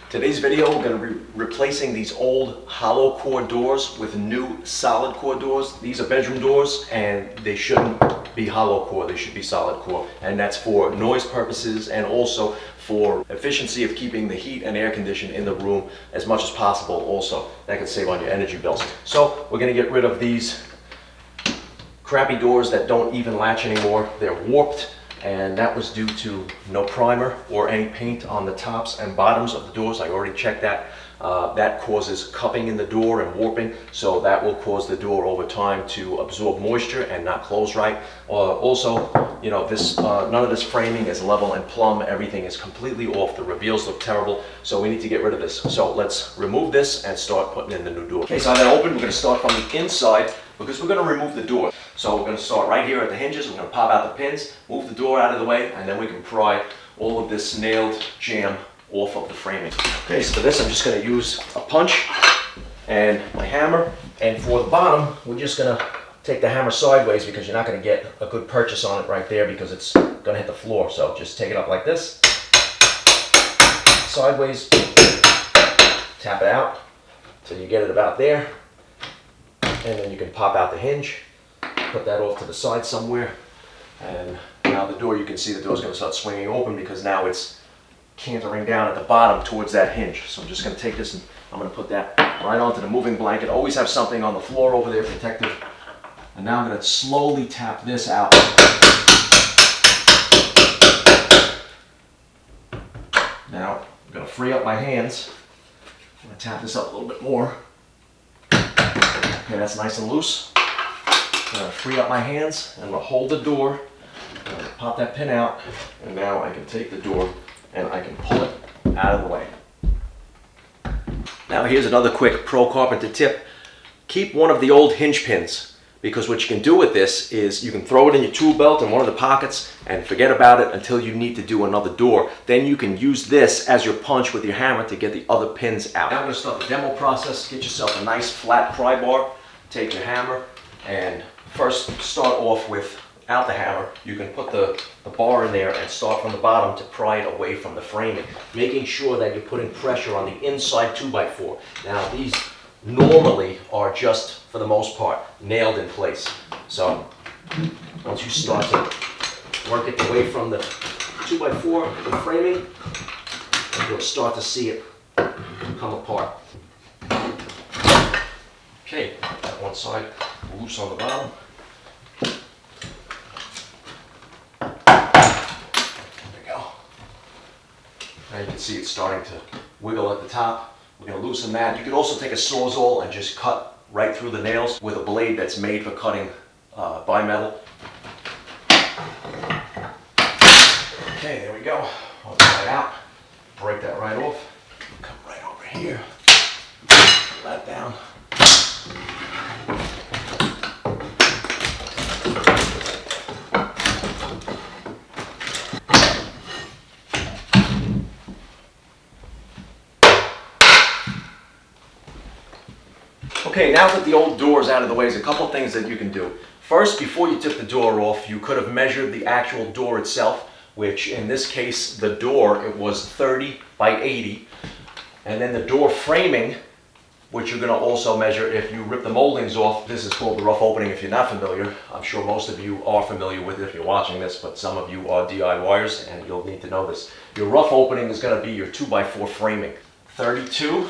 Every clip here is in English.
Today's video, we're going to be replacing these old hollow core doors with new solid core doors. These are bedroom doors and they shouldn't be hollow core, they should be solid core. And that's for noise purposes and also for efficiency of keeping the heat and air condition in the room as much as possible also. That can save on your energy bills. So we're going to get rid of these crappy doors that don't even latch anymore. They're warped. And that was due to no primer or any paint on the tops and bottoms of the doors. I already checked that. That causes cupping in the door and warping, so that will cause the door over time to absorb moisture and not close right. Also, you know, none of this framing is level and plumb. Everything is completely off. The reveals look terrible, so we need to get rid of this. So let's remove this and start putting in the new door. Okay, so I have that open. We're going to start from the inside because we're going to remove the door. So we're going to start right here at the hinges. We're going to pop out the pins, move the door out of the way, and then we can pry all of this nailed jam off of the framing. Okay, so for this I'm just going to use a punch and my hammer. And for the bottom, we're just going to take the hammer sideways because you're not going to get a good purchase on it right there because it's going to hit the floor. So just take it up like this, sideways, tap it out till you get it about there. And then you can pop out the hinge, put that off to the side somewhere, and now the door, you can see the door is going to start swinging open because now it's cantering down at the bottom towards that hinge. So I'm just going to take this and I'm going to put that right onto the moving blanket. Always have something on the floor over there protective. And now I'm going to slowly tap this out. Now I'm going to free up my hands. I'm going to tap this up a little bit more. Okay, that's nice and loose. I'm going to free up my hands and I'm going to hold the door. I'm going to pop that pin out, and now I can take the door and I can pull it out of the way. Now here's another quick pro carpenter tip. Keep one of the old hinge pins, because what you can do with this is you can throw it in your tool belt in one of the pockets and forget about it until you need to do another door. Then you can use this as your punch with your hammer to get the other pins out. Now I'm going to start the demo process. Get yourself a nice flat pry bar. Take your hammer and first start off without the hammer. You can put the bar in there and start from the bottom to pry it away from the framing, making sure that you're putting pressure on the inside 2x4. Now these normally are just, for the most part, nailed in place. So once you start to work it away from the 2x4, the framing, you'll start to see it come apart. Okay, that one side loose on the bottom. There we go. Now you can see it's starting to wiggle at the top. We're going to loosen that. You could also take a Sawzall and just cut right through the nails with a blade that's made for cutting bimetal. Okay, there we go. I'll get that out. Break that right off. Come right over here. Pull that down. Okay, now that the old door is out of the way, there's a couple things that you can do. First, before you took the door off, you could have measured the actual door itself, which in this case, the door, it was 30 by 80. And then the door framing, which you're going to also measure if you rip the moldings off. This is called the rough opening if you're not familiar. I'm sure most of you are familiar with it if you're watching this, but some of you are DIYers and you'll need to know this. Your rough opening is going to be your 2x4 framing. 32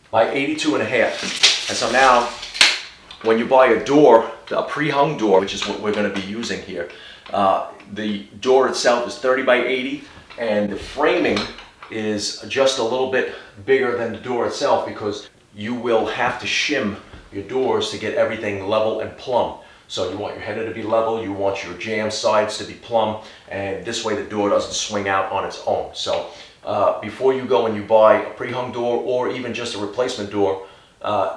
by 82 and a half. And so now, when you buy a door, a pre-hung door, which is what we're going to be using here, the door itself is 30 by 80, and the framing is just a little bit bigger than the door itself because you will have to shim your doors to get everything level and plumb. So you want your header to be level, you want your jamb sides to be plumb, and this way the door doesn't swing out on its own. So before you go and you buy a pre-hung door or even just a replacement door,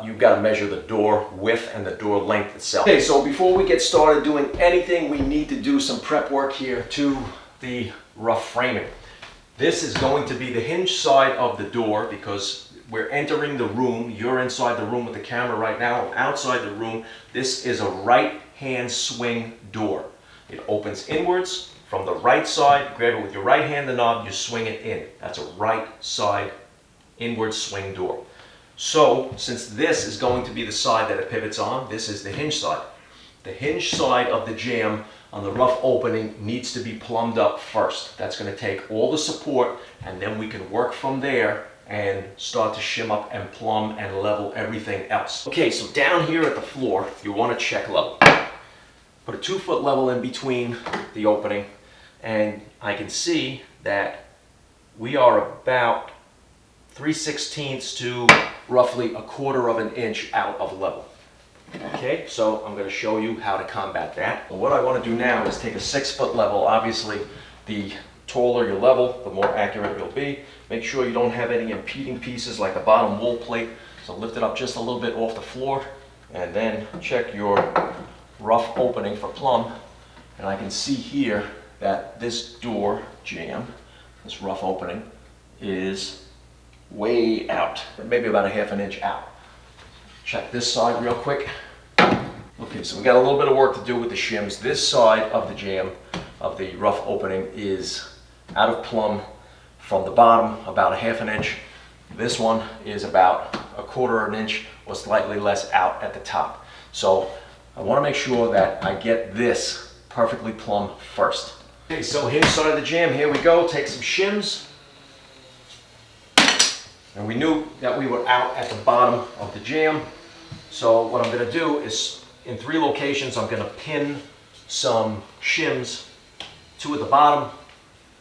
you've got to measure the door width and the door length itself. Okay, so before we get started doing anything, we need to do some prep work here to the rough framing. This is going to be the hinge side of the door because we're entering the room. You're inside the room with the camera right now. I'm outside the room. This is a right-hand swing door. It opens inwards from the right side, grab it with your right hand, the knob, you swing it in. That's a right side inward swing door. So, since this is going to be the side that it pivots on, this is the hinge side. The hinge side of the jamb on the rough opening needs to be plumbed up first. That's going to take all the support, and then we can work from there and start to shim up and plumb and level everything else. Okay, so down here at the floor, you want to check level. Put a 2-foot level in between the opening, and I can see that we are about 3/16 to roughly 1/4 of an inch out of level. Okay, so I'm going to show you how to combat that. What I want to do now is take a 6-foot level. Obviously, the taller your level, the more accurate you'll be. Make sure you don't have any impeding pieces like the bottom wool plate. So lift it up just a little bit off the floor, and then check your rough opening for plumb. And I can see here that this door jamb, this rough opening, is way out, maybe about a 1/2 inch out. Check this side real quick. Okay, so we got a little bit of work to do with the shims. This side of the jamb, of the rough opening, is out of plumb from the bottom, about a 1/2 inch. This one is about 1/4 inch or slightly less out at the top. So I want to make sure that I get this perfectly plumb first. Okay, so hinge side of the jamb, here we go. Take some shims. And we knew that we were out at the bottom of the jamb. So what I'm going to do is, in 3 locations, I'm going to pin some shims, 2 at the bottom,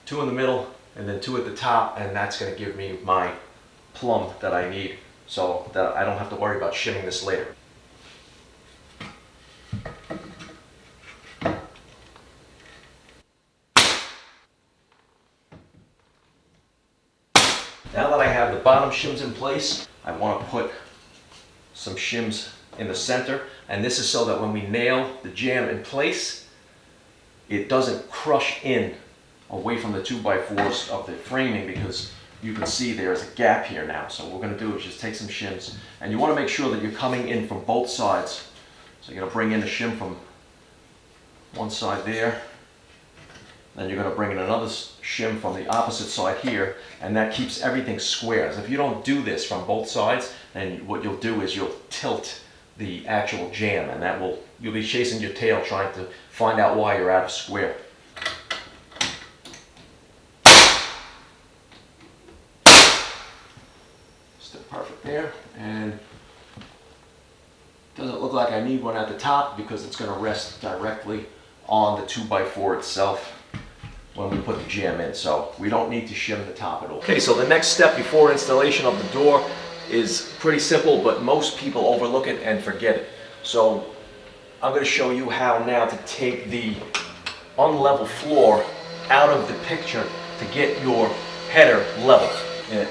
2 in the middle, and then 2 at the top, and that's going to give me my plumb that I need so that I don't have to worry about shimming this later. Now that I have the bottom shims in place, I want to put some shims in the center, and this is so that when we nail the jamb in place, it doesn't crush in away from the 2x4s of the framing, because you can see there's a gap here now. So what we're going to do is just take some shims, and you want to make sure that you're coming in from both sides. So you're going to bring in the shim from one side there, then you're going to bring in another shim from the opposite side here, and that keeps everything square. So if you don't do this from both sides, then what you'll do is you'll tilt the actual jamb, and you'll be chasing your tail trying to find out why you're out of square. Still perfect there, and doesn't look like I need one at the top because it's going to rest directly on the 2x4 itself when we put the jamb in, so we don't need to shim the top at all. Okay, so the next step before installation of the door is pretty simple, but most people overlook it and forget it. So I'm going to show you how now to take the unlevel floor out of the picture to get your header level.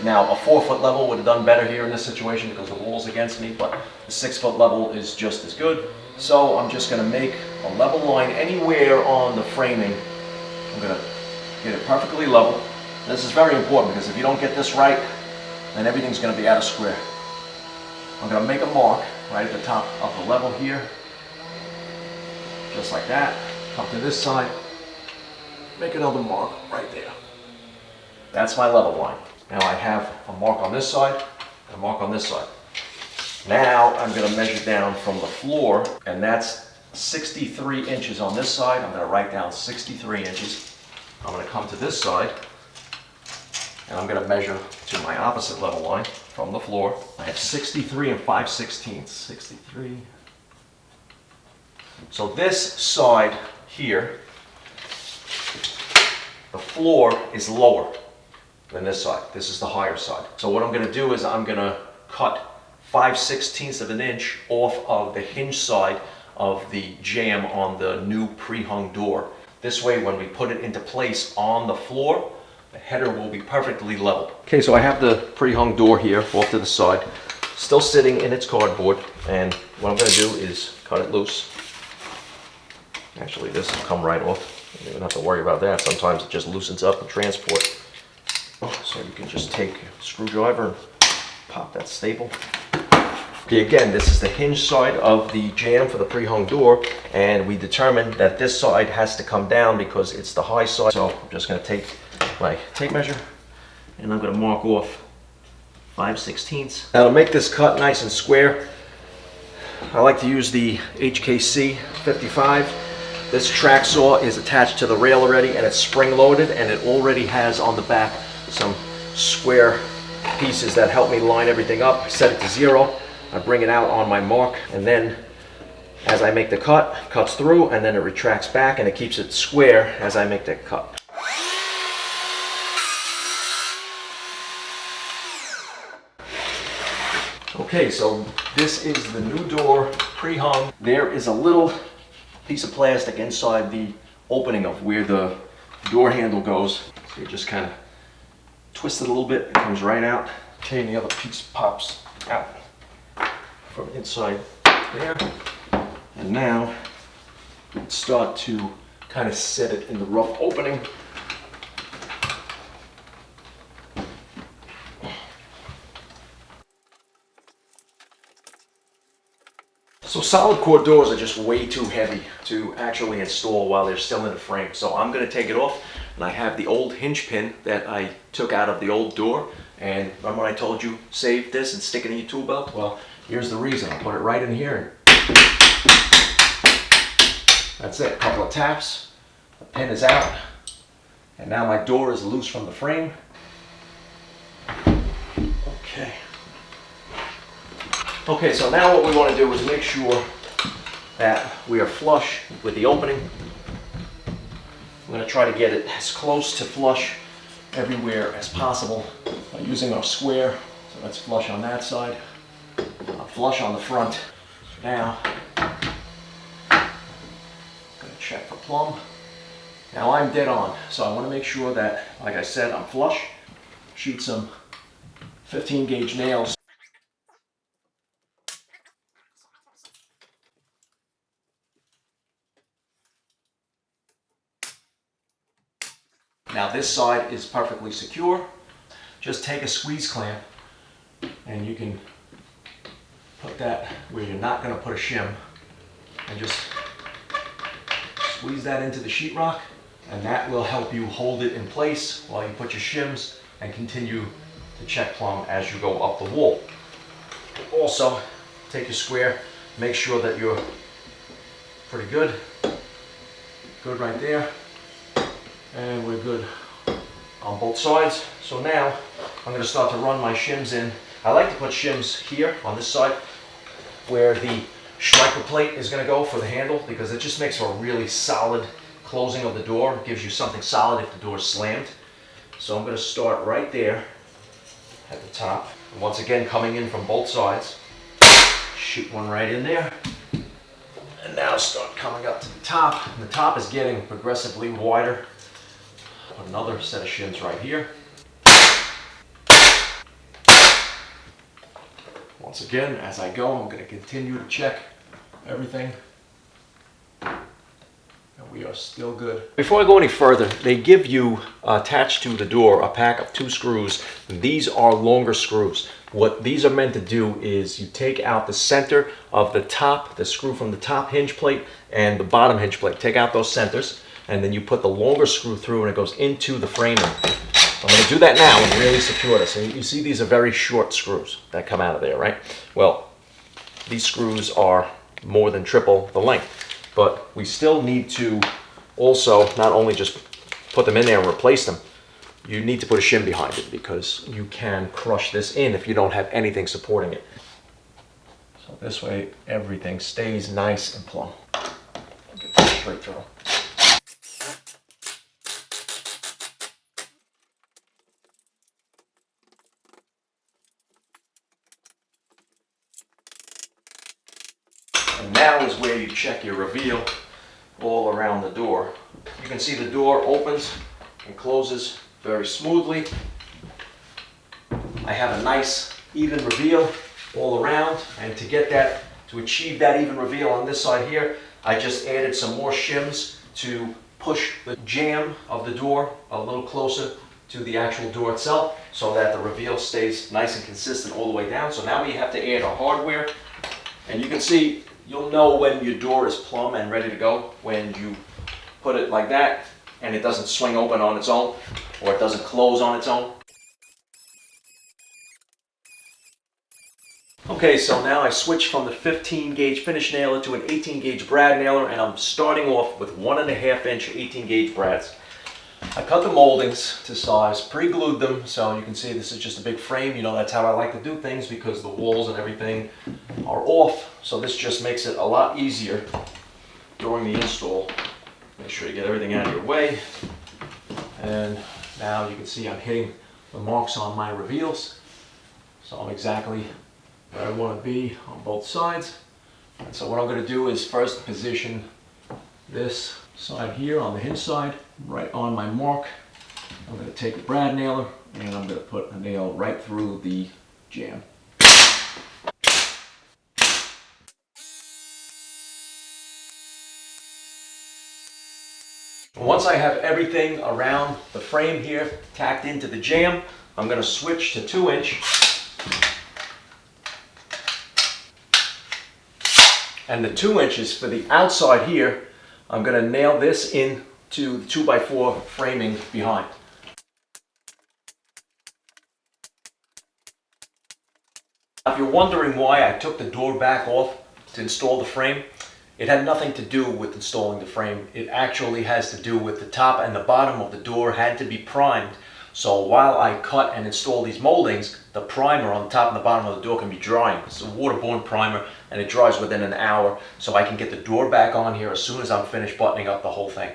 Now, a 4-foot level would have done better here in this situation because the wall's against me, but the 6-foot level is just as good. So I'm just going to make a level line anywhere on the framing. I'm going to get it perfectly level. This is very important because if you don't get this right, then everything's going to be out of square. I'm going to make a mark right at the top of the level here, just like that. Come to this side, make another mark right there. That's my level line. Now I have a mark on this side and a mark on this side. Now I'm going to measure down from the floor, and that's 63 inches on this side. I'm going to write down 63 inches. I'm going to come to this side, and I'm going to measure to my opposite level line from the floor. I have 63 and 5/16. 63. So this side here, the floor is lower than this side. This is the higher side. So what I'm going to do is I'm going to cut 5/16 of an inch off of the hinge side of the jamb on the new pre-hung door. This way, when we put it into place on the floor, the header will be perfectly level. Okay, so I have the pre-hung door here off to the side, still sitting in its cardboard, and what I'm going to do is cut it loose. Actually, this will come right off. You don't even have to worry about that. Sometimes it just loosens up in transport. So you can just take a screwdriver and pop that staple. Okay, again, this is the hinge side of the jamb for the pre-hung door, and we determined that this side has to come down because it's the high side. So I'm just going to take my tape measure and I'm going to mark off 5/16. Now to make this cut nice and square, I like to use the HKC 55. This track saw is attached to the rail already, and it's spring loaded, and it already has on the back some square pieces that help me line everything up. I set it to 0. I bring it out on my mark, and then as I make the cut, it cuts through, and then it retracts back, and it keeps it square as I make that cut. Okay, so this is the new door pre-hung. There is a little piece of plastic inside the opening of where the door handle goes. So you just kind of twist it a little bit, it comes right out. Okay, and the other piece pops out from inside there. And now start to kind of set it in the rough opening. So solid core doors are just way too heavy to actually install while they're still in the frame. So I'm going to take it off, and I have the old hinge pin that I took out of the old door. And remember I told you save this and stick it in your tool belt? Well, here's the reason. I'll put it right in here. That's it. A couple of taps. The pin is out. And now my door is loose from the frame. Okay. Okay, so now what we want to do is make sure that we are flush with the opening. I'm going to try to get it as close to flush everywhere as possible by using our square. So that's flush on that side, flush on the front. Now, I'm going to check for plumb. Now I'm dead on, so I want to make sure that, like I said, I'm flush. Shoot some 15 gauge nails. Now this side is perfectly secure. Just take a squeeze clamp and you can put that where you're not going to put a shim, and just squeeze that into the sheetrock, and that will help you hold it in place while you put your shims and continue to check plumb as you go up the wall. Also, take your square, make sure that you're pretty good. Good right there. And we're good on both sides. So now I'm going to start to run my shims in. I like to put shims here on this side where the striker plate is going to go for the handle, because it just makes for a really solid closing of the door. It gives you something solid if the door is slammed. So I'm going to start right there at the top. And once again, coming in from both sides. Shoot one right in there. And now start coming up to the top. And the top is getting progressively wider. Put another set of shims right here. Once again, as I go, I'm going to continue to check everything. And we are still good. Before I go any further, they give you attached to the door a pack of 2 screws. These are longer screws. What these are meant to do is you take out the center of the top, the screw from the top hinge plate and the bottom hinge plate. Take out those centers, and then you put the longer screw through, and it goes into the framing. I'm going to do that now and really secure this. And you see these are very short screws that come out of there, right? Well, these screws are more than triple the length, but we still need to also not only just put them in there and replace them, you need to put a shim behind it, because you can crush this in if you don't have anything supporting it. So this way everything stays nice and plumb. Get this straight through. And now is where you check your reveal all around the door. You can see the door opens and closes very smoothly. I have a nice even reveal all around, and to get that, to achieve that even reveal on this side here, I just added some more shims to push the jamb of the door a little closer to the actual door itself so that the reveal stays nice and consistent all the way down. So now we have to add our hardware, and you can see, you'll know when your door is plumb and ready to go when you put it like that and it doesn't swing open on its own or it doesn't close on its own. Okay, so now I switched from the 15 gauge finish nailer to an 18 gauge brad nailer, and I'm starting off with 1.5 inch 18 gauge brads. I cut the moldings to size, pre-glued them, so you can see this is just a big frame. You know, that's how I like to do things because the walls and everything are off, so this just makes it a lot easier during the install. Make sure you get everything out of your way. And now you can see I'm hitting the marks on my reveals, so I'm exactly where I want to be on both sides. And so what I'm going to do is first position this side here on the hinge side, right on my mark. I'm going to take a brad nailer and I'm going to put a nail right through the jamb. Once I have everything around the frame here tacked into the jamb, I'm going to switch to 2 inch. And the 2 inches for the outside here, I'm going to nail this into the 2x4 framing behind. If you're wondering why I took the door back off to install the frame, it had nothing to do with installing the frame. It actually has to do with the top and the bottom of the door had to be primed. So while I cut and install these moldings, the primer on the top and the bottom of the door can be drying. It's a waterborne primer and it dries within an hour, so I can get the door back on here as soon as I'm finished buttoning up the whole thing.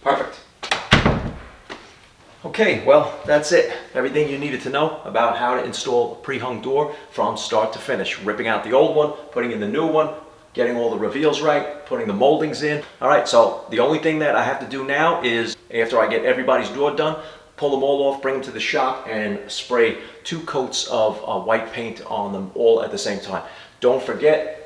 Perfect. Okay, well, that's it. Everything you needed to know about how to install a pre-hung door from start to finish. Ripping out the old one, putting in the new one, getting all the reveals right, putting the moldings in. All right, so the only thing that I have to do now is, after I get everybody's door done, pull them all off, bring them to the shop, and spray 2 coats of white paint on them all at the same time. Don't forget,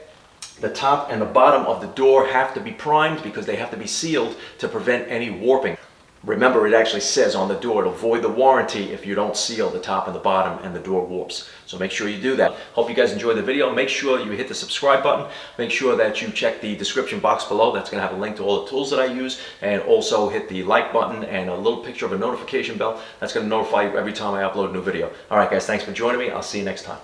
the top and the bottom of the door have to be primed because they have to be sealed to prevent any warping. Remember, it actually says on the door, it'll void the warranty if you don't seal the top and the bottom and the door warps. So make sure you do that. Hope you guys enjoyed the video. Make sure you hit the subscribe button. Make sure that you check the description box below. That's going to have a link to all the tools that I use. And also hit the like button and a little picture of a notification bell. That's going to notify you every time I upload a new video. All right, guys, thanks for joining me. I'll see you next time.